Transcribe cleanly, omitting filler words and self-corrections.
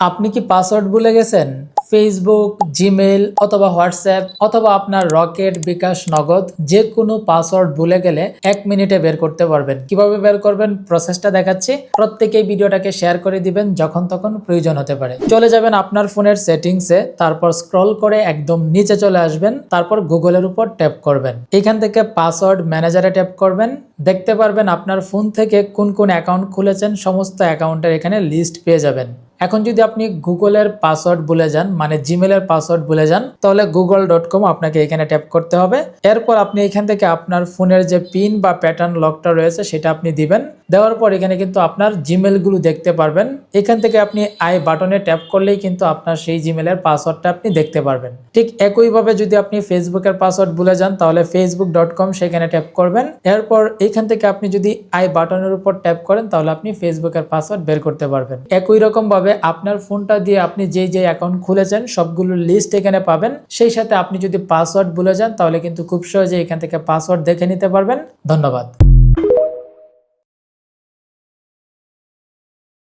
আপনি কি পাসওয়ার্ড ভুলে গেছেন? ফেসবুক, জিমেইল অথবা হোয়াটসঅ্যাপ অথবা আপনার রকেট, বিকাশ, নগদ যে কোনো পাসওয়ার্ড ভুলে গেলে 1 মিনিটে বের করতে পারবেন। কিভাবে বের করবেন প্রসেসটা দেখাচ্ছি। প্রত্যেকেই ভিডিওটাকে শেয়ার করে দিবেন, যখন তখন প্রয়োজন হতে পারে। চলে যাবেন আপনার ফোনের সেটিংসে, তারপর স্ক্রল করে একদম নিচে চলে আসবেন, তারপর গুগলের উপর ট্যাপ করবেন। এখান থেকে পাসওয়ার্ড ম্যানেজারে ট্যাপ করবেন। দেখতে পারবেন আপনার ফোন থেকে কোন কোন অ্যাকাউন্ট খুলেছেন, সমস্ত অ্যাকাউন্টের এখানে লিস্ট পেয়ে যাবেন। এখন যদি আপনি গুগলের পাসওয়ার্ড ভুলে যান, মানে জিমেলের পাসওয়ার্ড ভুলে যান, তাহলে google.com আপনাকে এখানে ট্যাপ করতে হবে। এরপর আপনি এখান থেকে আপনার ফোনের যে পিন বা প্যাটার্ন লকটা রয়েছে সেটা আপনি দিবেন। দেওয়ার পর এখানে কিন্তু আপনার জিমেলগুলো দেখতে পারবেন। এখান থেকে আপনি আই বাটনে ট্যাপ করলেই কিন্তু আপনার সেই জিমেলের পাসওয়ার্ডটা আপনি দেখতে পারবেন। ঠিক একইভাবে যদি আপনি ফেসবুকের পাসওয়ার্ড ভুলে যান, তাহলে facebook.com সেখানে ট্যাপ করবেন। এরপর এখান থেকে আপনি যদি আই বাটনের উপর ট্যাপ করেন, তাহলে আপনি ফেসবুকের পাসওয়ার্ড বের করতে পারবেন। একই রকম ভাবে আপনার ফোনটা দিয়ে আপনি যে অ্যাকাউন্ট খুলেছেন সবগুলো লিস্ট এখানে পাবেন। সেই সাথে আপনি যদি পাসওয়ার্ড ভুলে যান, তাহলে কিন্তু খুব সহজে এখান থেকে পাসওয়ার্ড দেখে নিতে পারবেন। ধন্যবাদ।